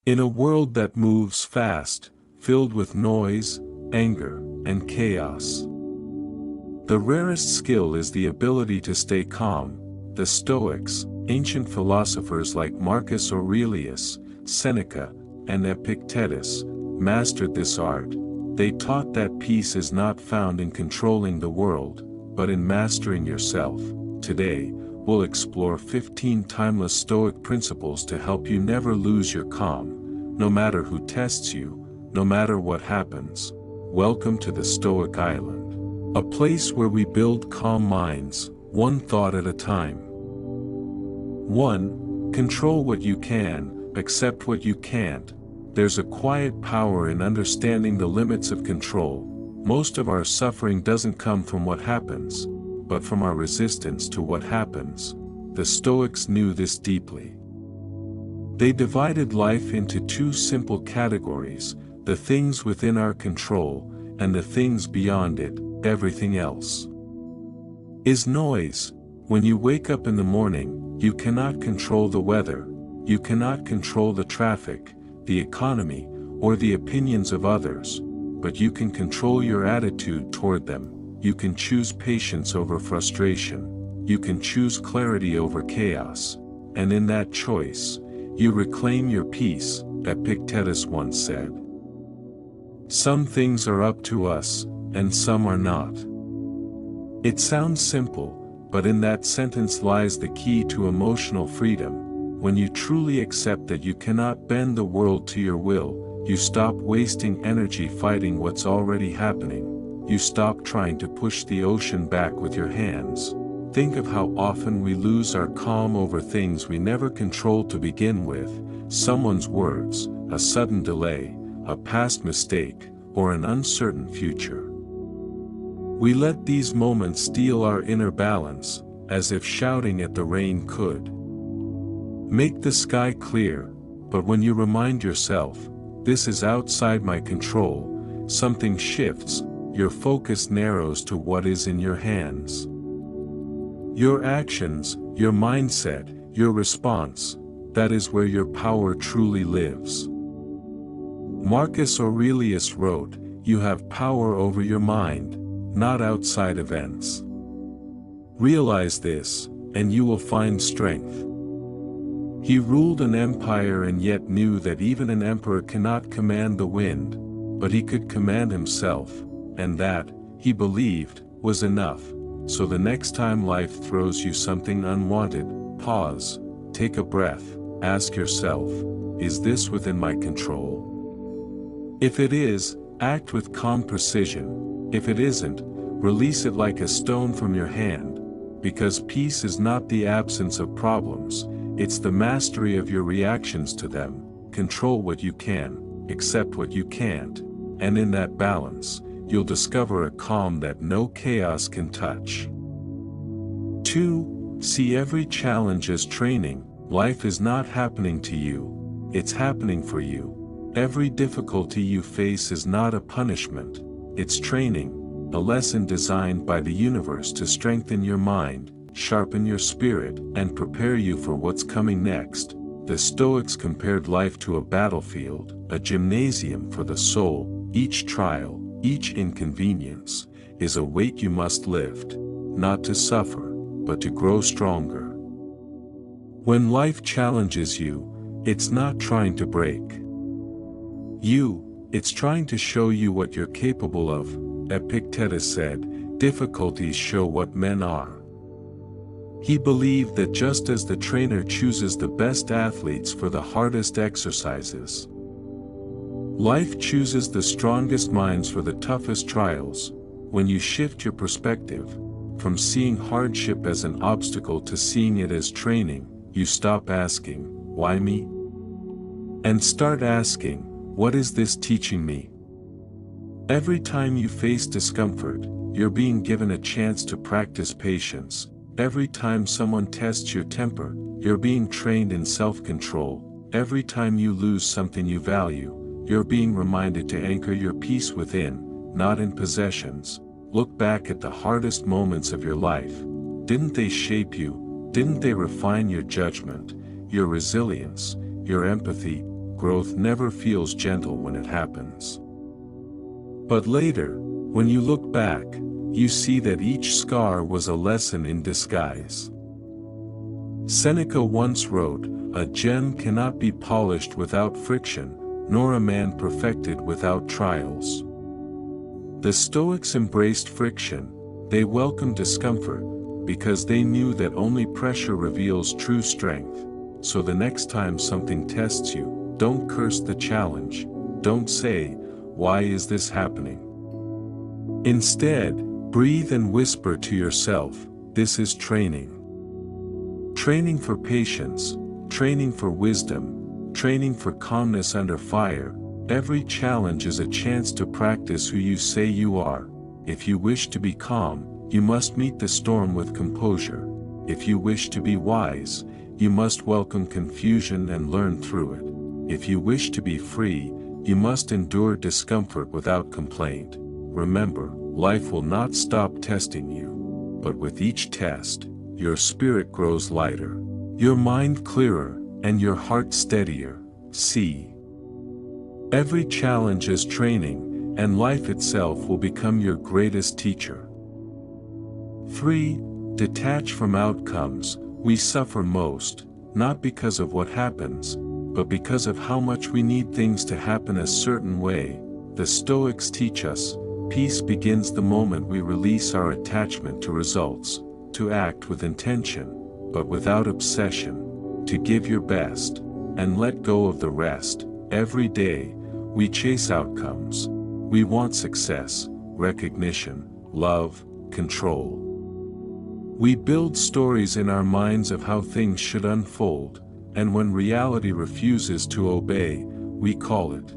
In a world that moves fast, filled with noise, anger, and chaos, the rarest skill is the ability to stay calm. The Stoics, ancient philosophers like Marcus Aurelius, Seneca, and Epictetus, mastered this art. They taught that peace is not found in controlling the world, but in mastering yourself. Today, we'll explore 15 timeless Stoic principles to help you never lose your calm, no matter who tests you, no matter what happens. Welcome to the Stoic Island, a place where we build calm minds, one thought at a time. 1. Control what you can, accept what you can't. There's a quiet power in understanding the limits of control. Most of our suffering doesn't come from what happens, but from our resistance to what happens. The Stoics knew this deeply. They divided life into two simple categories: the things within our control, and the things beyond it. Everything else is noise. When you wake up in the morning, you cannot control the weather, you cannot control the traffic, the economy, or the opinions of others, but you can control your attitude toward them. You can choose patience over frustration, you can choose clarity over chaos, and in that choice, you reclaim your peace. Epictetus once said, "Some things are up to us, and some are not." It sounds simple, but in that sentence lies the key to emotional freedom. When you truly accept that you cannot bend the world to your will, you stop wasting energy fighting what's already happening. You stop trying to push the ocean back with your hands. Think of how often we lose our calm over things we never controlled to begin with: someone's words, a sudden delay, a past mistake, or an uncertain future. We let these moments steal our inner balance, as if shouting at the rain could make the sky clear. But when you remind yourself, "This is outside my control," something shifts. Your focus narrows to what is in your hands. Your actions, your mindset, your response, that is where your power truly lives. Marcus Aurelius wrote, "You have power over your mind, not outside events." Realize this, and you will find strength. He ruled an empire and yet knew that even an emperor cannot command the wind, but he could command himself, and that, he believed, was enough. So the next time life throws you something unwanted, pause, take a breath, ask yourself, "Is this within my control?" If it is, act with calm precision. If it isn't, release it like a stone from your hand, because peace is not the absence of problems, it's the mastery of your reactions to them. Control what you can, accept what you can't, and in that balance, you'll discover a calm that no chaos can touch. 2. See every challenge as training. Life is not happening to you, it's happening for you. Every difficulty you face is not a punishment, it's training, a lesson designed by the universe to strengthen your mind, sharpen your spirit, and prepare you for what's coming next. The Stoics compared life to a battlefield, a gymnasium for the soul. Each trial, each inconvenience, is a weight you must lift, not to suffer, but to grow stronger. When life challenges you, it's not trying to break you, it's trying to show you what you're capable of. Epictetus said, "Difficulties show what men are." He believed that just as the trainer chooses the best athletes for the hardest exercises, life chooses the strongest minds for the toughest trials. When you shift your perspective, from seeing hardship as an obstacle to seeing it as training, you stop asking, "Why me?" and start asking, "What is this teaching me?" Every time you face discomfort, you're being given a chance to practice patience. Every time someone tests your temper, you're being trained in self-control. Every time you lose something you value, you're being reminded to anchor your peace within, not in possessions. Look back at the hardest moments of your life. Didn't they shape you? Didn't they refine your judgment, your resilience, your empathy? growth never feels gentle when it happens. But later, when you look back, you see that each scar was a lesson in disguise. Seneca once wrote, "A gem cannot be polished without friction, nor a man perfected without trials." The Stoics embraced friction. They welcomed discomfort, because they knew that only pressure reveals true strength. So the next time something tests you, don't curse the challenge. Don't say, "Why is this happening?" Instead, breathe and whisper to yourself, "This is training." Training for patience, training for wisdom, training for calmness under fire. Every challenge is a chance to practice who you say you are. If you wish to be calm, you must meet the storm with composure. If you wish to be wise, you must welcome confusion and learn through it. If you wish to be free, you must endure discomfort without complaint. Remember, life will not stop testing you. But with each test, your spirit grows lighter, your mind clearer, and your heart steadier. See, every challenge is training, and life itself will become your greatest teacher. 3. Detach from outcomes. We suffer most, not because of what happens, but because of how much we need things to happen a certain way. The Stoics teach us, peace begins the moment we release our attachment to results, to act with intention, but without obsession, to give your best, and let go of the rest. Every day, we chase outcomes. We want success, recognition, love, control. We build stories in our minds of how things should unfold, and when reality refuses to obey, we call it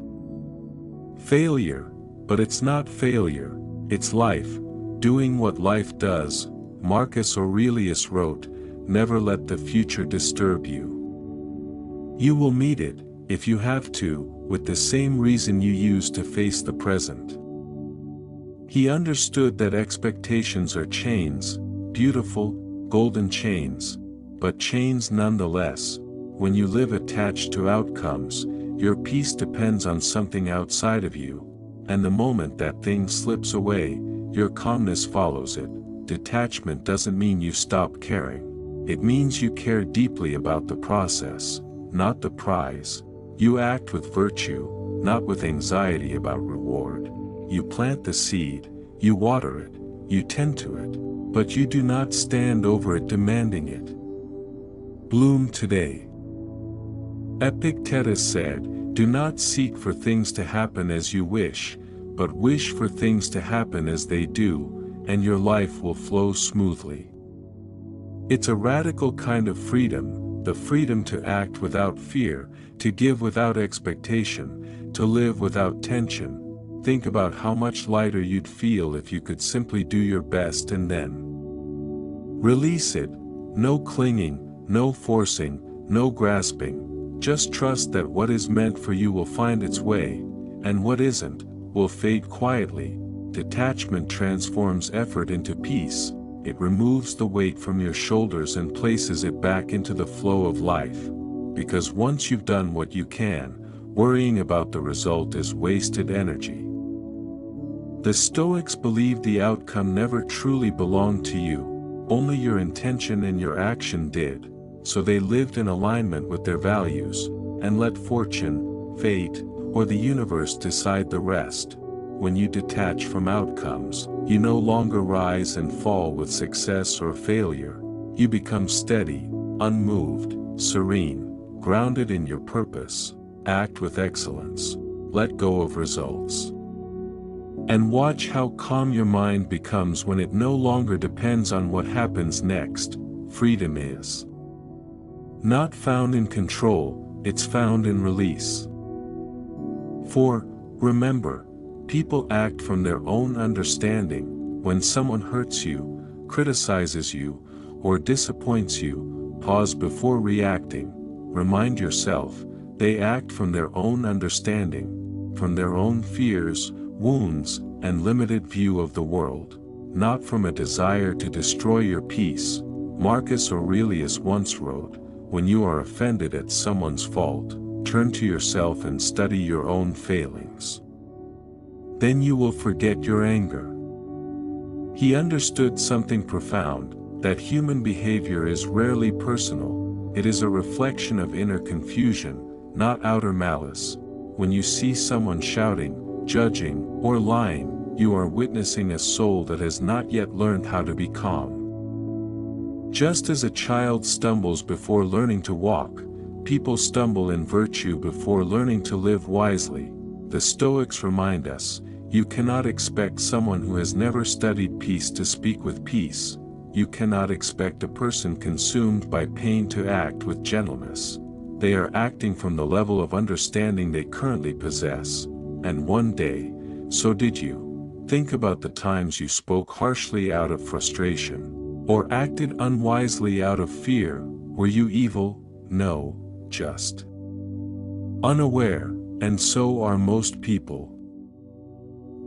failure. But it's not failure, it's life, doing what life does. Marcus Aurelius wrote, "Never let the future disturb you. You will meet it, if you have to, with the same reason you use to face the present." He understood that expectations are chains, beautiful, golden chains, but chains nonetheless. When you live attached to outcomes, your peace depends on something outside of you, and the moment that thing slips away, your calmness follows it. Detachment doesn't mean you stop caring. It means you care deeply about the process, not the prize. You act with virtue, not with anxiety about reward. You plant the seed, you water it, you tend to it, but you do not stand over it demanding it bloom today. Epictetus said, "Do not seek for things to happen as you wish, but wish for things to happen as they do, and your life will flow smoothly." It's a radical kind of freedom, the freedom to act without fear, to give without expectation, to live without tension. Think about how much lighter you'd feel if you could simply do your best and then release it. No clinging, no forcing, no grasping. Just trust that what is meant for you will find its way, and what isn't, will fade quietly. Detachment transforms effort into peace. It removes the weight from your shoulders and places it back into the flow of life. Because once you've done what you can, worrying about the result is wasted energy. The Stoics believed the outcome never truly belonged to you, only your intention and your action did, so they lived in alignment with their values, and let fortune, fate, or the universe decide the rest. When you detach from outcomes, you no longer rise and fall with success or failure. You become steady, unmoved, serene, grounded in your purpose. Act with excellence. Let go of results. And watch how calm your mind becomes when it no longer depends on what happens next. Freedom is not found in control, it's found in release. 4. Remember, people act from their own understanding. When someone hurts you, criticizes you, or disappoints you, pause before reacting. Remind yourself, they act from their own understanding, from their own fears, wounds, and limited view of the world, not from a desire to destroy your peace. Marcus Aurelius once wrote, "When you are offended at someone's fault, turn to yourself and study your own failings. Then you will forget your anger. He understood something profound, that human behavior is rarely personal, it is a reflection of inner confusion, not outer malice. When you see someone shouting, judging, or lying, you are witnessing a soul that has not yet learned how to be calm. Just as a child stumbles before learning to walk, people stumble in virtue before learning to live wisely. The Stoics remind us, you cannot expect someone who has never studied peace to speak with peace. You cannot expect a person consumed by pain to act with gentleness. They are acting from the level of understanding they currently possess. And one day, so did you. Think about the times you spoke harshly out of frustration, or acted unwisely out of fear. Were you evil? No, just unaware, and so are most people.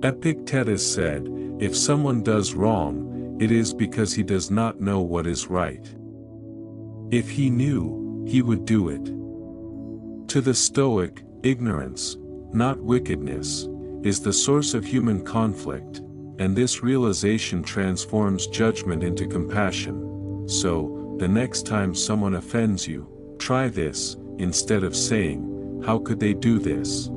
Epictetus said, if someone does wrong, it is because he does not know what is right. If he knew, he would do it. To the Stoic, ignorance, not wickedness, is the source of human conflict, and this realization transforms judgment into compassion. So, the next time someone offends you, try this, instead of saying, how could they do this?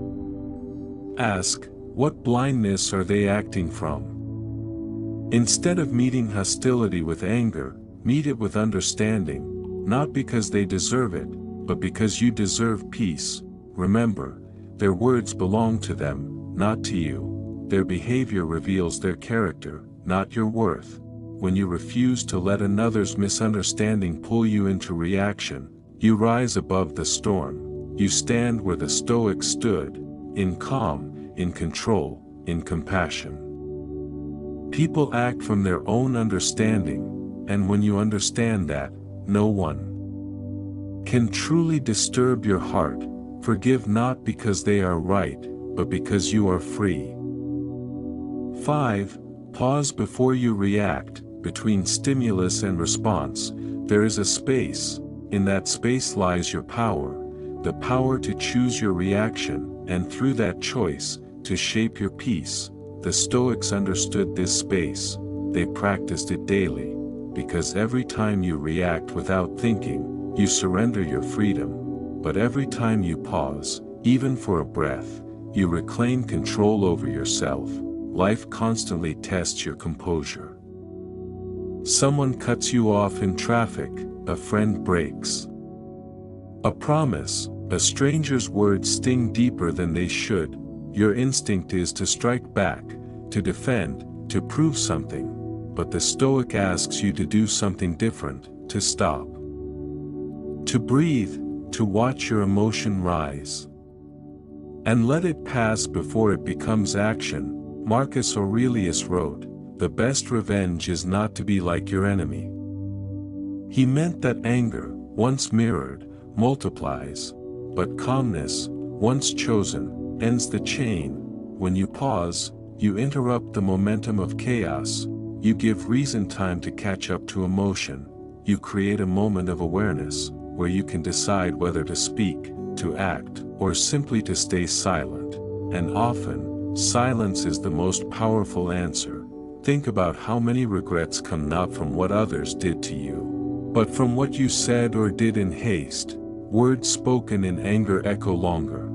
Ask, what blindness are they acting from? Instead of meeting hostility with anger, meet it with understanding, not because they deserve it, but because you deserve peace. Remember, their words belong to them, not to you. Their behavior reveals their character, not your worth. When you refuse to let another's misunderstanding pull you into reaction, you rise above the storm. You stand where the Stoics stood, in calm, in control, in compassion. People act from their own understanding, and when you understand that, no one can truly disturb your heart. Forgive not because they are right, but because you are free. 5. Pause before you react. Between stimulus and response, there is a space. In that space lies your power, the power to choose your reaction, and through that choice, to shape your peace. The Stoics understood this space. They practiced it daily, because every time you react without thinking, you surrender your freedom. But every time you pause, even for a breath, you reclaim control over yourself. Life constantly tests your composure. Someone cuts you off in traffic, a friend breaks a promise, a stranger's words sting deeper than they should. Your instinct is to strike back, to defend, to prove something. But the Stoic asks you to do something different, to stop, to breathe, to watch your emotion rise, and let it pass before it becomes action. Marcus Aurelius wrote, "The best revenge is not to be like your enemy." He meant that anger, once mirrored, multiplies, but calmness, once chosen, ends the chain. When you pause, you interrupt the momentum of chaos. You give reason time to catch up to emotion. You create a moment of awareness, where you can decide whether to speak, to act, or simply to stay silent. And often, silence is the most powerful answer. Think about how many regrets come not from what others did to you, but from what you said or did in haste. Words spoken in anger echo longer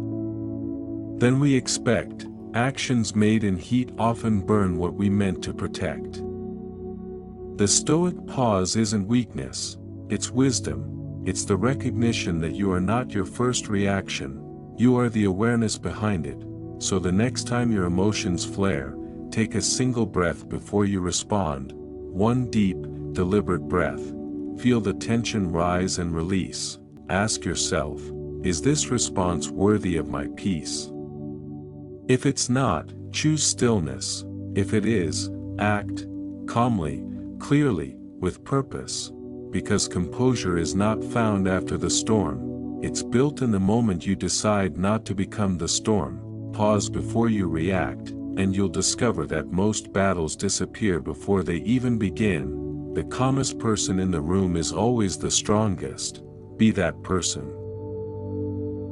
than we expect. Actions made in heat often burn what we meant to protect. The Stoic pause isn't weakness, it's wisdom. It's the recognition that you are not your first reaction, you are the awareness behind it. So the next time your emotions flare, take a single breath before you respond. One deep, deliberate breath. Feel the tension rise and release. Ask yourself, is this response worthy of my peace? If it's not, choose stillness. If it is, act calmly, clearly, with purpose. Because composure is not found after the storm, it's built in the moment you decide not to become the storm. Pause before you react, and you'll discover that most battles disappear before they even begin. The calmest person in the room is always the strongest. Be that person.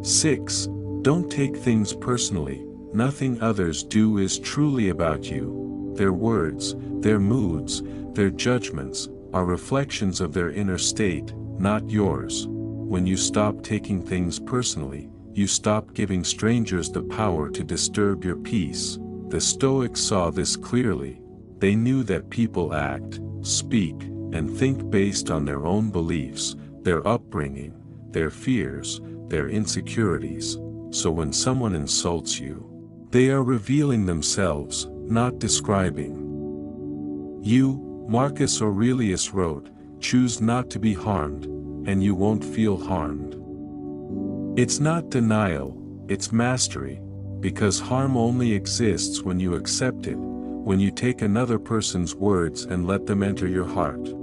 6. Don't take things personally. Nothing others do is truly about you. Their words, their moods, their judgments, are reflections of their inner state, not yours. When you stop taking things personally, you stop giving strangers the power to disturb your peace. The Stoics saw this clearly. They knew that people act, speak, and think based on their own beliefs, their upbringing, their fears, their insecurities. So when someone insults you, they are revealing themselves, not describing you. Marcus Aurelius wrote, "Choose not to be harmed, and you won't feel harmed." It's not denial, it's mastery, because harm only exists when you accept it, when you take another person's words and let them enter your heart.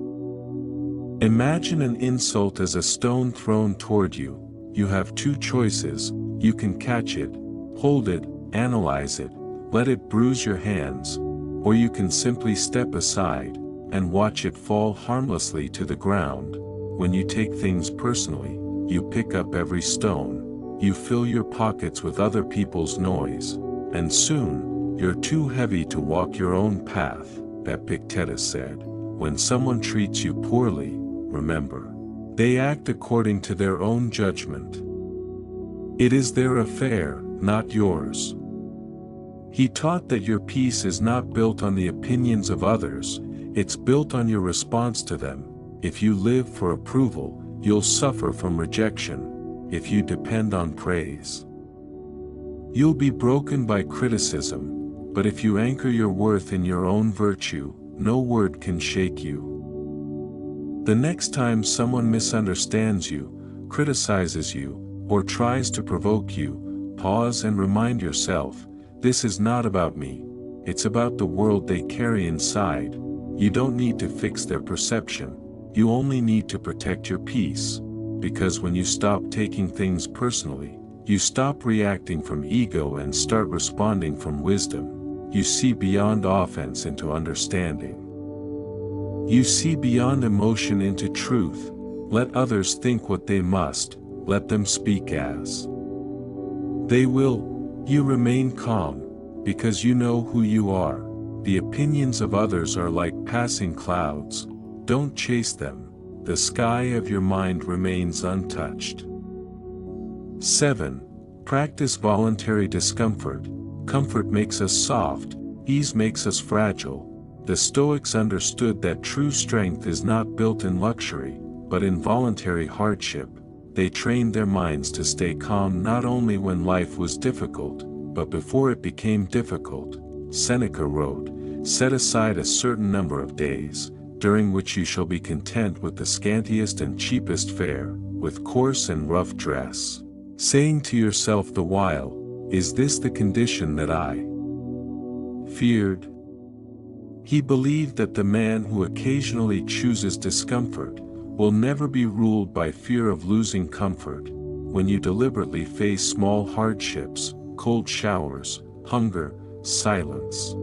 Imagine an insult as a stone thrown toward you. You have two choices: you can catch it, hold it, analyze it, let it bruise your hands, or you can simply step aside and watch it fall harmlessly to the ground. When you take things personally, you pick up every stone, you fill your pockets with other people's noise, and soon, you're too heavy to walk your own path. Epictetus said, "When someone treats you poorly, remember, they act according to their own judgment. It is their affair, not yours." He taught that your peace is not built on the opinions of others, it's built on your response to them. If you live for approval, you'll suffer from rejection. If you depend on praise, you'll be broken by criticism. But if you anchor your worth in your own virtue, no word can shake you. The next time someone misunderstands you, criticizes you, or tries to provoke you, pause and remind yourself, this is not about me. It's about the world they carry inside. You don't need to fix their perception. You only need to protect your peace. Because when you stop taking things personally, you stop reacting from ego and start responding from wisdom. You see beyond offense into understanding. You see beyond emotion into truth. Let others think what they must, let them speak as they will. You remain calm, because you know who you are. The opinions of others are like passing clouds. Don't chase them. The sky of your mind remains untouched. 7. Practice voluntary discomfort. Comfort makes us soft, ease makes us fragile. The Stoics understood that true strength is not built in luxury, but in voluntary hardship. They trained their minds to stay calm not only when life was difficult, but before it became difficult. Seneca wrote, "Set aside a certain number of days, during which you shall be content with the scantiest and cheapest fare, with coarse and rough dress, saying to yourself the while, is this the condition that I feared?" He believed that the man who occasionally chooses discomfort will never be ruled by fear of losing comfort. When you deliberately face small hardships, cold showers, hunger, silence,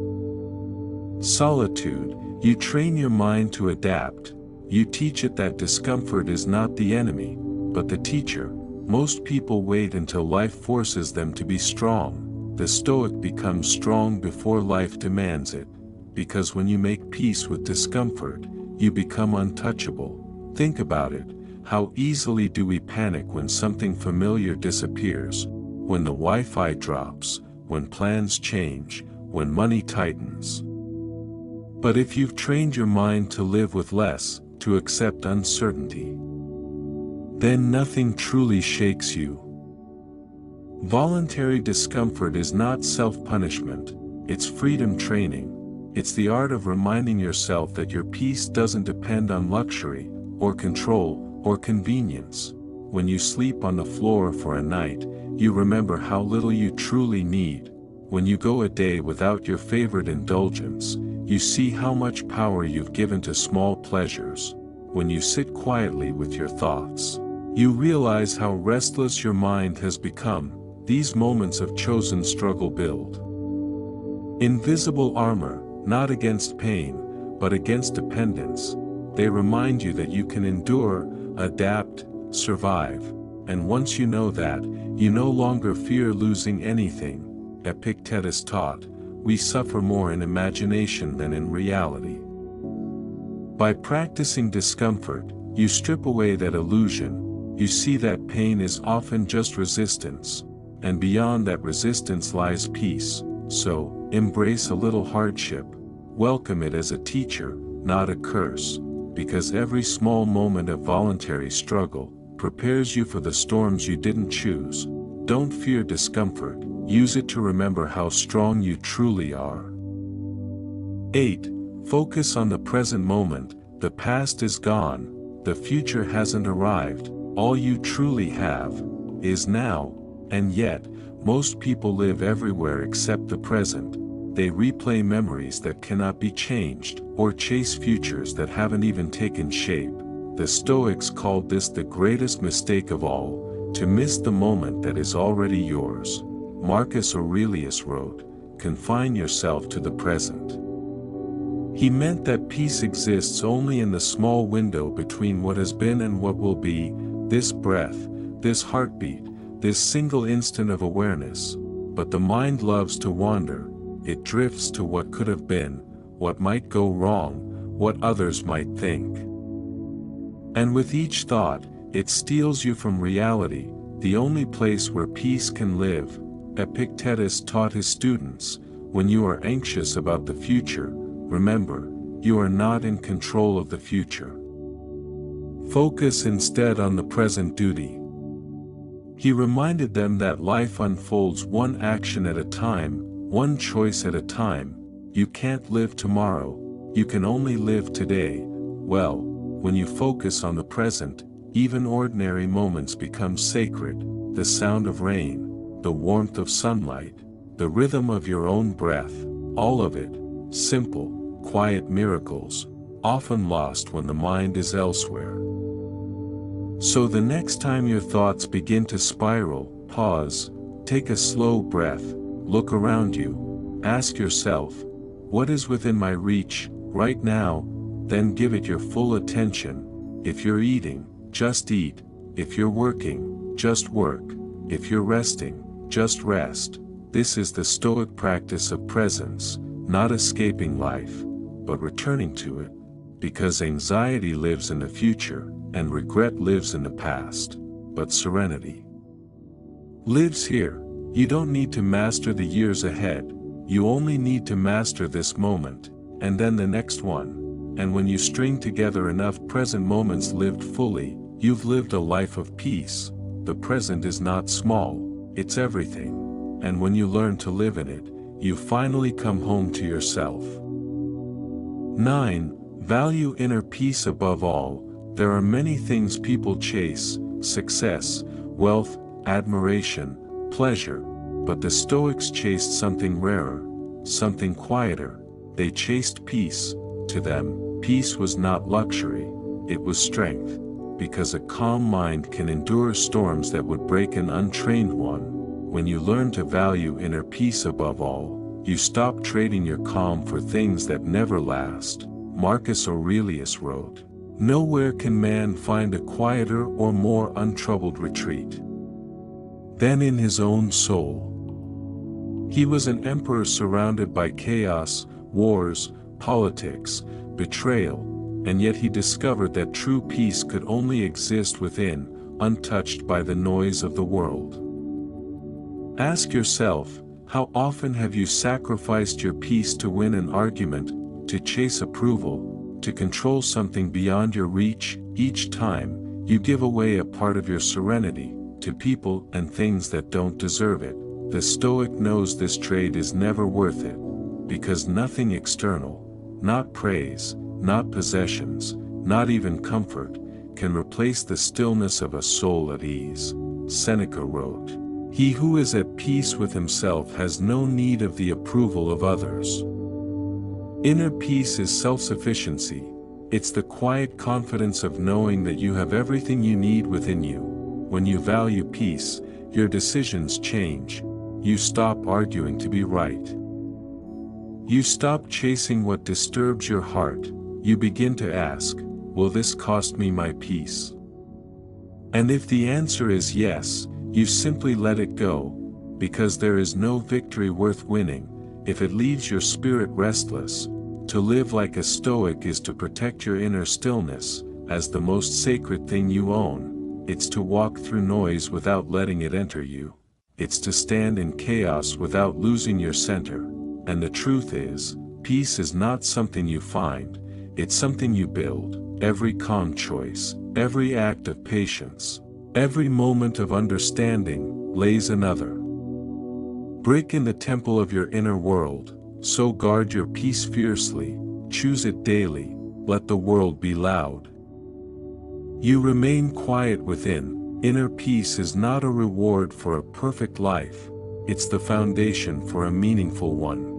solitude, you train your mind to adapt. You teach it that discomfort is not the enemy, but the teacher. Most people wait until life forces them to be strong. The Stoic becomes strong before life demands it, because when you make peace with discomfort, you become untouchable. Think about it. How easily do we panic when something familiar disappears, when the Wi-Fi drops, when plans change, when money tightens. But if you've trained your mind to live with less, to accept uncertainty, then nothing truly shakes you. Voluntary discomfort is not self-punishment, it's freedom training. It's the art of reminding yourself that your peace doesn't depend on luxury, or control, or convenience. When you sleep on the floor for a night, you remember how little you truly need. When you go a day without your favorite indulgence, you see how much power you've given to small pleasures. When you sit quietly with your thoughts, you realize how restless your mind has become. These moments of chosen struggle build invisible armor, not against pain, but against dependence. They remind you that you can endure, adapt, survive, And once you know that, you no longer fear losing anything. Epictetus taught, we suffer more in imagination than in reality. By practicing discomfort, you strip away that illusion, you see that pain is often just resistance, and beyond that resistance lies peace. So, embrace a little hardship, welcome it as a teacher, not a curse, because every small moment of voluntary struggle prepares you for the storms you didn't choose. Don't fear discomfort, use it to remember how strong you truly are. 8. Focus on the present moment. The past is gone, the future hasn't arrived, all you truly have is now, and yet, most people live everywhere except the present. They replay memories that cannot be changed, or chase futures that haven't even taken shape. The Stoics called this the greatest mistake of all, to miss the moment that is already yours. Marcus Aurelius wrote, confine yourself to the present. He meant that peace exists only in the small window between what has been and what will be, this breath, this heartbeat, this single instant of awareness. But the mind loves to wander, it drifts to what could have been, what might go wrong, what others might think. And with each thought, it steals you from reality, the only place where peace can live. Epictetus taught his students, when you are anxious about the future, remember, you are not in control of the future. Focus instead on the present duty. He reminded them that life unfolds one action at a time, one choice at a time. You can't live tomorrow, you can only live today. Well, when you focus on the present, even ordinary moments become sacred. The sound of rain, the warmth of sunlight, the rhythm of your own breath, all of it, simple, quiet miracles, often lost when the mind is elsewhere. So the next time your thoughts begin to spiral, pause, take a slow breath, look around you, ask yourself, what is within my reach, right now? Then give it your full attention. If you're eating, just eat. If you're working, just work. If you're resting, just rest. This is the Stoic practice of presence, not escaping life, but returning to it, because anxiety lives in the future, and regret lives in the past, but serenity lives here. You don't need to master the years ahead, you only need to master this moment, and then the next one. And when you string together enough present moments lived fully, you've lived a life of peace. The present is not small, it's everything. And when you learn to live in it, you finally come home to yourself. 9. Value inner peace above all. There are many things people chase: success, wealth, admiration, pleasure. But the Stoics chased something rarer, something quieter. They chased peace. To them, peace was not luxury, it was strength, because a calm mind can endure storms that would break an untrained one. When you learn to value inner peace above all, you stop trading your calm for things that never last. Marcus Aurelius wrote, nowhere can man find a quieter or more untroubled retreat than in his own soul. He was an emperor surrounded by chaos, wars, politics, betrayal, and yet he discovered that true peace could only exist within, untouched by the noise of the world. Ask yourself, how often have you sacrificed your peace to win an argument, to chase approval, to control something beyond your reach? Each time, you give away a part of your serenity, to people and things that don't deserve it. The Stoic knows this trade is never worth it, because nothing external, not praise, not possessions, not even comfort, can replace the stillness of a soul at ease. Seneca wrote, he who is at peace with himself has no need of the approval of others. Inner peace is self-sufficiency. It's the quiet confidence of knowing that you have everything you need within you. When you value peace, your decisions change. You stop arguing to be right. You stop chasing what disturbs your heart. You begin to ask, will this cost me my peace? And if the answer is yes, you simply let it go, because there is no victory worth winning if it leaves your spirit restless. To live like a Stoic is to protect your inner stillness, as the most sacred thing you own. It's to walk through noise without letting it enter you. It's to stand in chaos without losing your center. And the truth is, peace is not something you find, it's something you build. Every calm choice, every act of patience, every moment of understanding, lays another brick in the temple of your inner world. So guard your peace fiercely, choose it daily, let the world be loud. You remain quiet within. Inner peace is not a reward for a perfect life, it's the foundation for a meaningful one.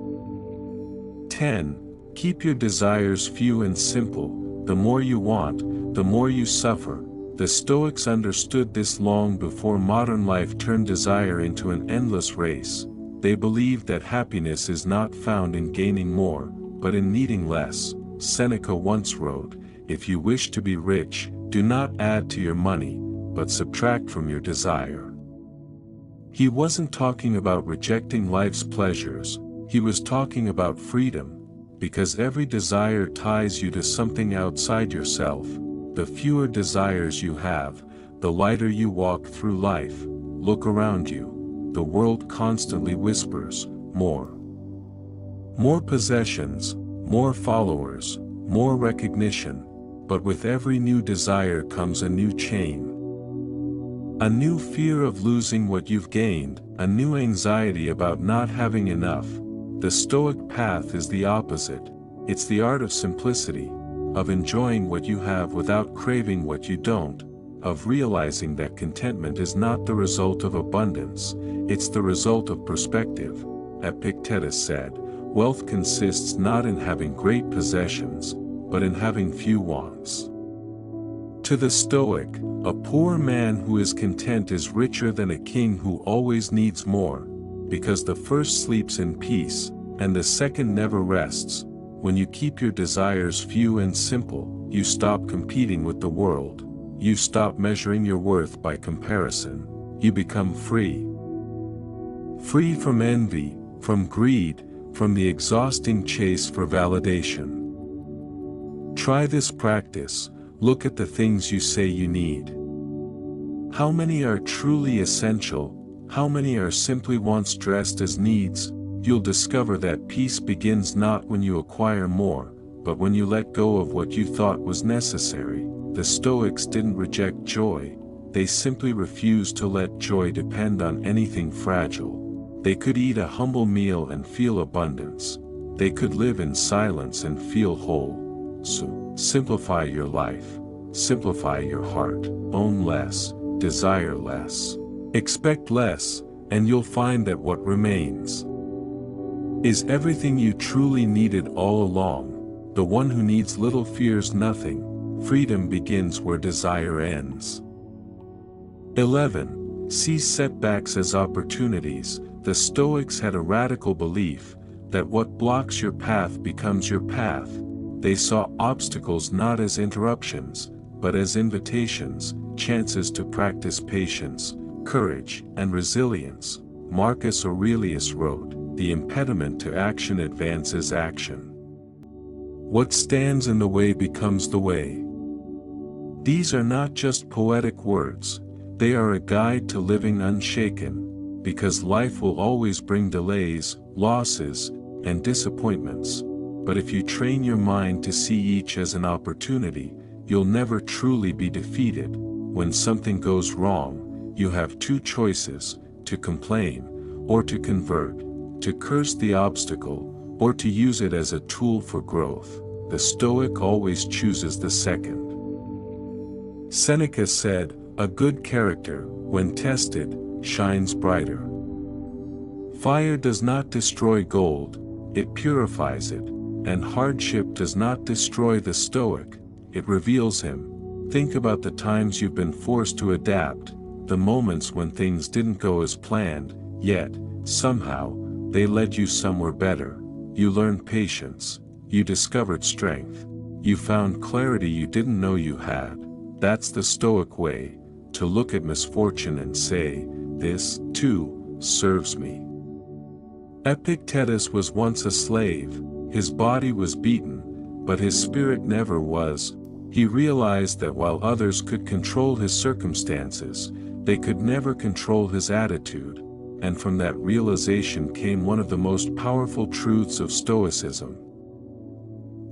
10. Keep your desires few and simple. The more you want, the more you suffer. The Stoics understood this long before modern life turned desire into an endless race. They believed that happiness is not found in gaining more, but in needing less. Seneca once wrote, "If you wish to be rich, do not add to your money, but subtract from your desire." He wasn't talking about rejecting life's pleasures, he was talking about freedom, because every desire ties you to something outside yourself. The fewer desires you have, the lighter you walk through life. Look around you. The world constantly whispers, more. More possessions, more followers, more recognition, but with every new desire comes a new chain. A new fear of losing what you've gained, a new anxiety about not having enough. The Stoic path is the opposite. It's the art of simplicity, of enjoying what you have without craving what you don't, of realizing that contentment is not the result of abundance, it's the result of perspective. Epictetus said, "Wealth consists not in having great possessions, but in having few wants." To the Stoic, a poor man who is content is richer than a king who always needs more, because the first sleeps in peace, and the second never rests. When you keep your desires few and simple, you stop competing with the world. You stop measuring your worth by comparison. You become free. Free from envy, from greed, from the exhausting chase for validation. Try this practice. Look at the things you say you need. How many are truly essential? How many are simply wants dressed as needs? You'll discover that peace begins not when you acquire more, but when you let go of what you thought was necessary. The Stoics didn't reject joy, they simply refused to let joy depend on anything fragile. They could eat a humble meal and feel abundance. They could live in silence and feel whole. So, simplify your life. Simplify your heart. Own less, desire less. Expect less, and you'll find that what remains is everything you truly needed all along. The one who needs little fears nothing. Freedom begins where desire ends. 11. See setbacks as opportunities. The Stoics had a radical belief that what blocks your path becomes your path. They saw obstacles not as interruptions, but as invitations, chances to practice patience, courage, and resilience. Marcus Aurelius wrote, "The impediment to action advances action. What stands in the way becomes the way." These are not just poetic words, they are a guide to living unshaken, because life will always bring delays, losses, and disappointments. But if you train your mind to see each as an opportunity, you'll never truly be defeated. When something goes wrong, you have two choices: to complain, or to convert, to curse the obstacle, or to use it as a tool for growth. The Stoic always chooses the second. Seneca said, "A good character, when tested, shines brighter." Fire does not destroy gold, it purifies it, and hardship does not destroy the Stoic, it reveals him. Think about the times you've been forced to adapt, the moments when things didn't go as planned, yet, somehow, they led you somewhere better. You learned patience, you discovered strength, you found clarity you didn't know you had. That's the Stoic way. to look at misfortune and say, "This, too, serves me." Epictetus was once a slave. His body was beaten, but his spirit never was. He realized that while others could control his circumstances, they could never control his attitude, and from that realization came one of the most powerful truths of Stoicism.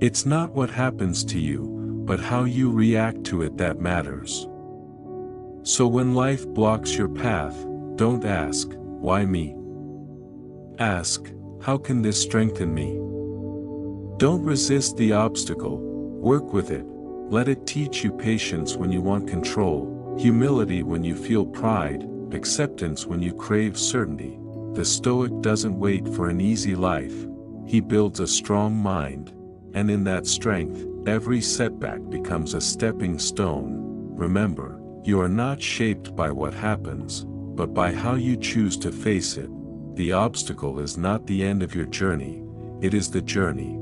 It's not what happens to you, but how you react to it that matters. So when life blocks your path, don't ask, "Why me?" Ask, "How can this strengthen me?" Don't resist the obstacle, work with it. Let it teach you patience when you want control, humility when you feel pride, acceptance when you crave certainty. The Stoic doesn't wait for an easy life. He builds a strong mind, and in that strength, every setback becomes a stepping stone. Remember, you are not shaped by what happens, but by how you choose to face it. The obstacle is not the end of your journey, it is the journey.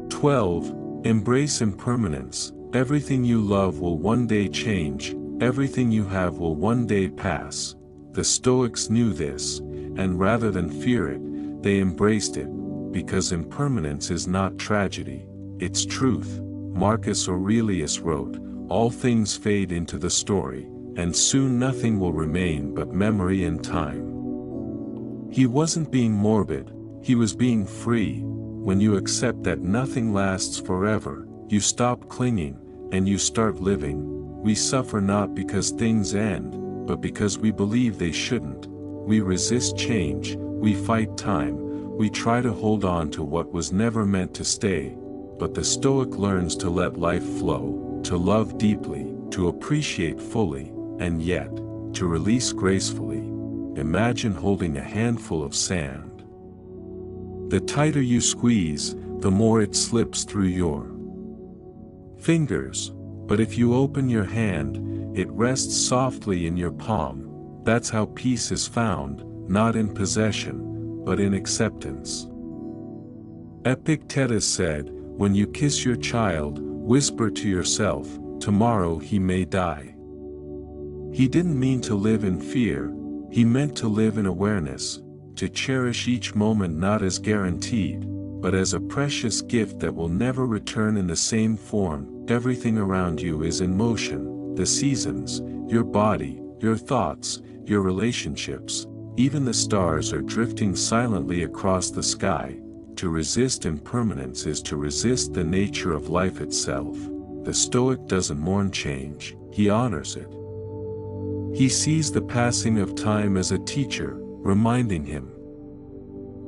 12. Embrace impermanence. Everything you love will one day change, everything you have will one day pass. The Stoics knew this, and rather than fear it, they embraced it, because impermanence is not tragedy, it's truth. Marcus Aurelius wrote, "All things fade into the story, and soon nothing will remain but memory and time." He wasn't being morbid, he was being free. When you accept that nothing lasts forever, you stop clinging, and you start living. We suffer not because things end, but because we believe they shouldn't. We resist change, we fight time, we try to hold on to what was never meant to stay. But the Stoic learns to let life flow, to love deeply, to appreciate fully, and yet, to release gracefully. Imagine holding a handful of sand. The tighter you squeeze, the more it slips through your fingers. But if you open your hand, it rests softly in your palm. That's how peace is found, not in possession, but in acceptance. Epictetus said, "When you kiss your child, whisper to yourself, 'Tomorrow he may die.'" He didn't mean to live in fear, he meant to live in awareness. To cherish each moment not as guaranteed, but as a precious gift that will never return in the same form. Everything around you is in motion, the seasons, your body, your thoughts, your relationships, even the stars are drifting silently across the sky. To resist impermanence is to resist the nature of life itself. The Stoic doesn't mourn change, he honors it. He sees the passing of time as a teacher, reminding him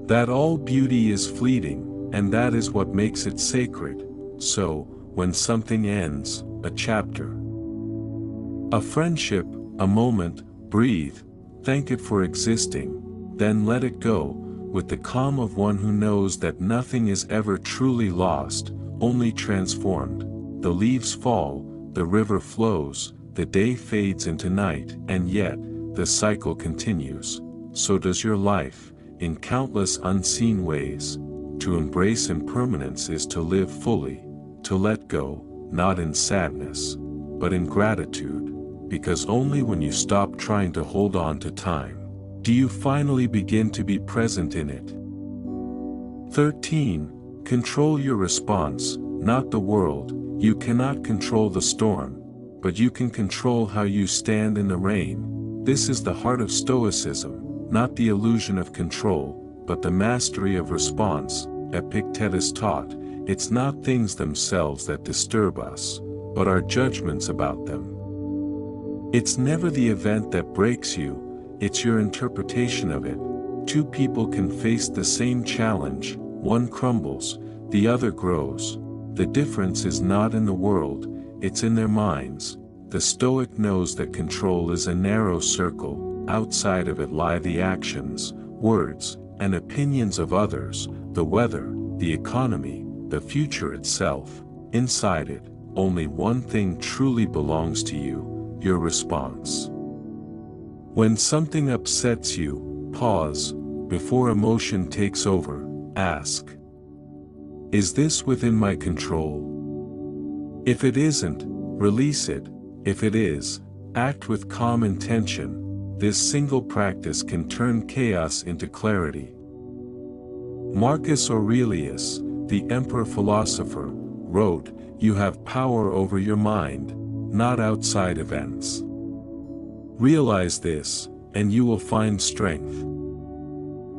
that all beauty is fleeting, and that is what makes it sacred. So, when something ends, a chapter, a friendship, a moment, breathe, thank it for existing, then let it go, with the calm of one who knows that nothing is ever truly lost, only transformed. The leaves fall, the river flows, the day fades into night, and yet, the cycle continues. So does your life, in countless unseen ways. To embrace impermanence is to live fully, to let go, not in sadness, but in gratitude, because only when you stop trying to hold on to time, do you finally begin to be present in it. 13. Control your response, not the world. You cannot control the storm, but you can control how you stand in the rain. This is the heart of Stoicism. Not the illusion of control, but the mastery of response. Epictetus taught, it's not things themselves that disturb us, but our judgments about them. It's never the event that breaks you, it's your interpretation of it. Two people can face the same challenge, one crumbles, the other grows. The difference is not in the world, it's in their minds. The Stoic knows that control is a narrow circle. Outside of it lie the actions, words, and opinions of others, the weather, the economy, the future itself. Inside it, only one thing truly belongs to you, your response. When something upsets you, pause, before emotion takes over, ask, is this within my control? If it isn't, release it. If it is, Act with calm intention. This single practice can turn chaos into clarity. Marcus Aurelius, the emperor-philosopher, wrote, "You have power over your mind, not outside events. Realize this, and you will find strength."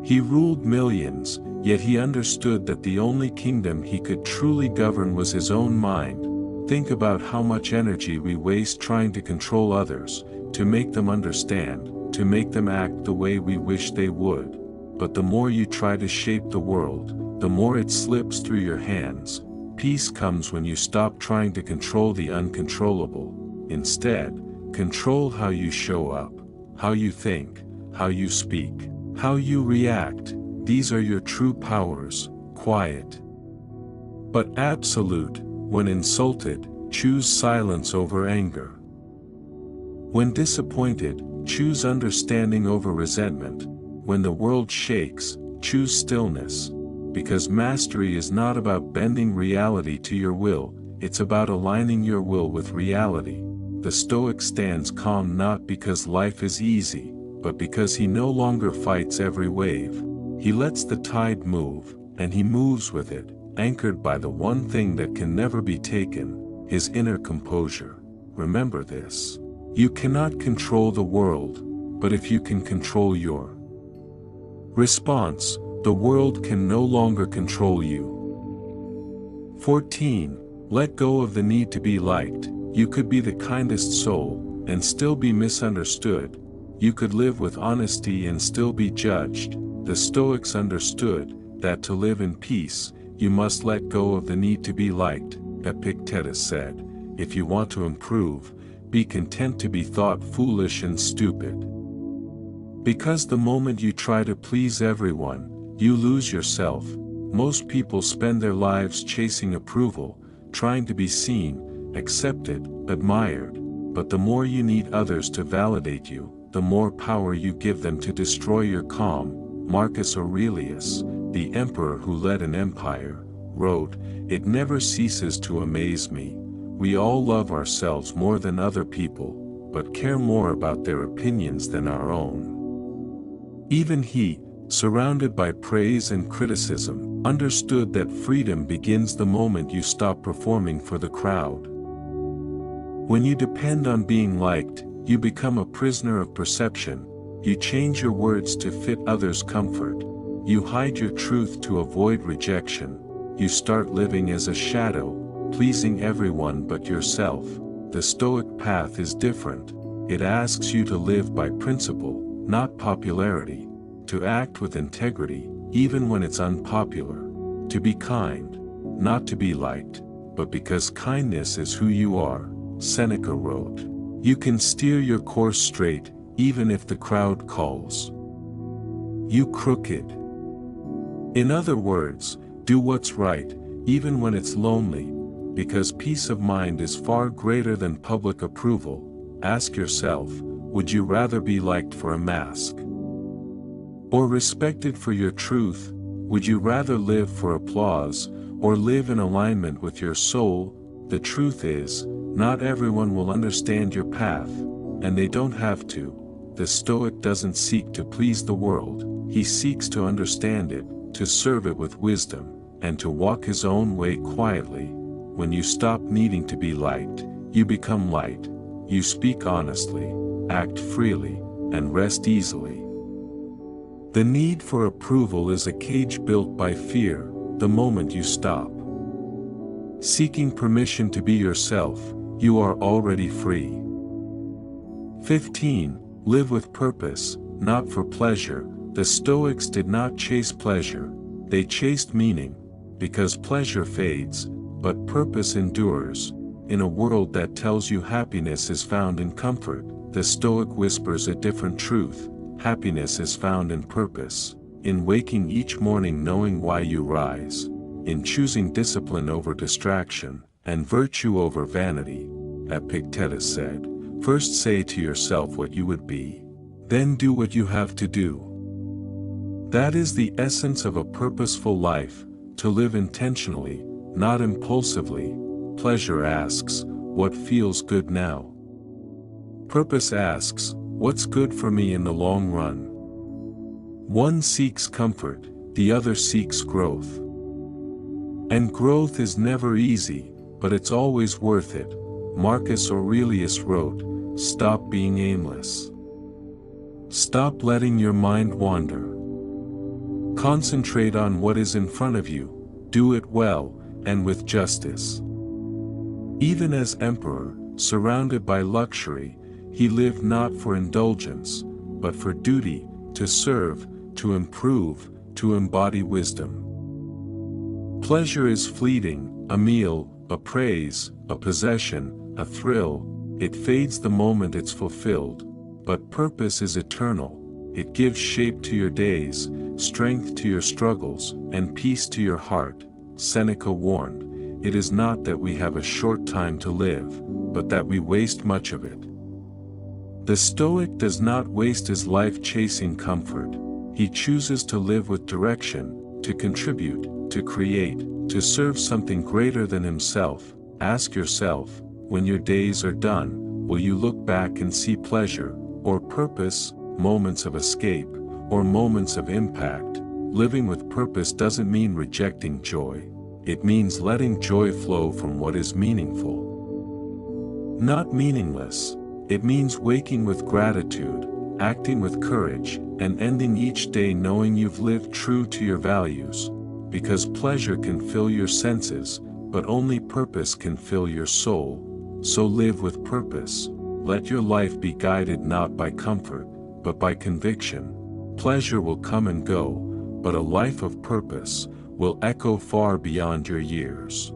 He ruled millions, yet he understood that the only kingdom he could truly govern was his own mind. Think about how much energy we waste trying to control others, to make them understand, to make them act the way we wish they would. But the more you try to shape the world, the more it slips through your hands. Peace comes when you stop trying to control the uncontrollable. Instead, control how you show up, how you think, how you speak, how you react. These are your true powers, quiet but absolute. When insulted, choose silence over anger. When disappointed, choose understanding over resentment. When the world shakes, choose stillness. Because mastery is not about bending reality to your will, it's about aligning your will with reality. The Stoic stands calm not because life is easy, but because he no longer fights every wave. He lets the tide move, and he moves with it, anchored by the one thing that can never be taken, his inner composure. Remember this. You cannot control the world, but if you can control your response, the world can no longer control you. 14. Let go of the need to be liked. You could be the kindest soul, and still be misunderstood. You could live with honesty and still be judged. The Stoics understood that to live in peace, you must let go of the need to be liked. Epictetus said, "If you want to improve, be content to be thought foolish and stupid." Because the moment you try to please everyone, you lose yourself. Most people spend their lives chasing approval, trying to be seen, accepted, admired. But the more you need others to validate you, the more power you give them to destroy your calm. Marcus Aurelius, the emperor who led an empire, wrote, "It never ceases to amaze me. We all love ourselves more than other people, but care more about their opinions than our own." Even he, surrounded by praise and criticism, understood that freedom begins the moment you stop performing for the crowd. When you depend on being liked, you become a prisoner of perception. You change your words to fit others' comfort. You hide your truth to avoid rejection. You start living as a shadow, pleasing everyone but yourself. The Stoic path is different. It asks you to live by principle, not popularity. To act with integrity, even when it's unpopular. To be kind, not to be liked, but because kindness is who you are. Seneca wrote, "You can steer your course straight, even if the crowd calls you crooked." In other words, do what's right, even when it's lonely, because peace of mind is far greater than public approval. Ask yourself, would you rather be liked for a mask, or respected for your truth? Would you rather live for applause, or live in alignment with your soul? The truth is, not everyone will understand your path, and they don't have to. The Stoic doesn't seek to please the world, he seeks to understand it, to serve it with wisdom, and to walk his own way quietly. When you stop needing to be liked, you become light. You speak honestly, act freely, and rest easily. The need for approval is a cage built by fear. The moment you stop seeking permission to be yourself, you are already free. 15. Live with purpose, not for pleasure. The Stoics did not chase pleasure, they chased meaning. Because pleasure fades, but purpose endures. In a world that tells you happiness is found in comfort, the Stoic whispers a different truth. Happiness is found in purpose, in waking each morning knowing why you rise, in choosing discipline over distraction, and virtue over vanity. Epictetus said, "First say to yourself what you would be, then do what you have to do." That is the essence of a purposeful life, to live intentionally, not impulsively. Pleasure asks, what feels good now? Purpose asks, what's good for me in the long run? One seeks comfort, the other seeks growth. And growth is never easy, but it's always worth it. Marcus Aurelius wrote, "Stop being aimless. Stop letting your mind wander. Concentrate on what is in front of you, do it well, and with justice." Even as emperor, surrounded by luxury, he lived not for indulgence, but for duty, to serve, to improve, to embody wisdom. Pleasure is fleeting, a meal, a praise, a possession, a thrill, it fades the moment it's fulfilled. But purpose is eternal, it gives shape to your days, strength to your struggles, and peace to your heart. Seneca warned, "It is not that we have a short time to live, but that we waste much of it." The Stoic does not waste his life chasing comfort. He chooses to live with direction, to contribute, to create, to serve something greater than himself. Ask yourself, when your days are done, will you look back and see pleasure, or purpose, moments of escape, or moments of impact? Living with purpose doesn't mean rejecting joy. It means letting joy flow from what is meaningful, not meaningless. It means waking with gratitude, acting with courage, and ending each day knowing you've lived true to your values. Because pleasure can fill your senses, but only purpose can fill your soul. So live with purpose. Let your life be guided not by comfort, but by conviction. Pleasure will come and go, but a life of purpose will echo far beyond your years.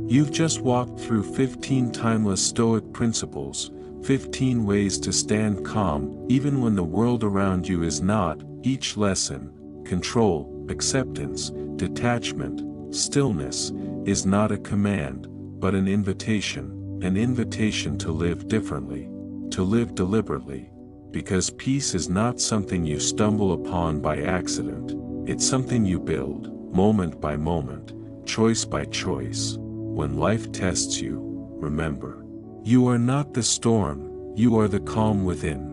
You've just walked through 15 timeless Stoic principles, 15 ways to stand calm, even when the world around you is not. Each lesson, control, acceptance, detachment, stillness, is not a command, but an invitation to live differently, to live deliberately. Because peace is not something you stumble upon by accident, it's something you build, moment by moment, choice by choice. When life tests you, remember, you are not the storm, you are the calm within.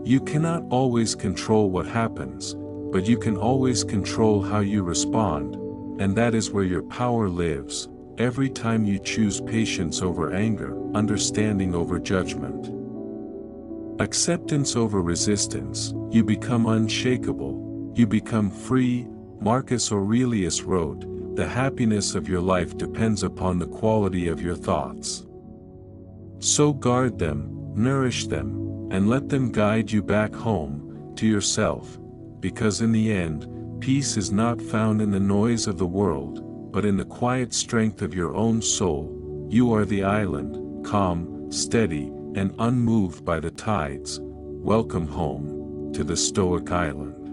You cannot always control what happens, but you can always control how you respond, and that is where your power lives. Every time you choose patience over anger, understanding over judgment, acceptance over resistance, you become unshakable, you become free. Marcus Aurelius wrote, "The happiness of your life depends upon the quality of your thoughts. So guard them, nourish them, and let them guide you back home, to yourself, because in the end, peace is not found in the noise of the world, but in the quiet strength of your own soul. You are the island, calm, steady, and unmoved by the tides. Welcome home, to the Stoic Island."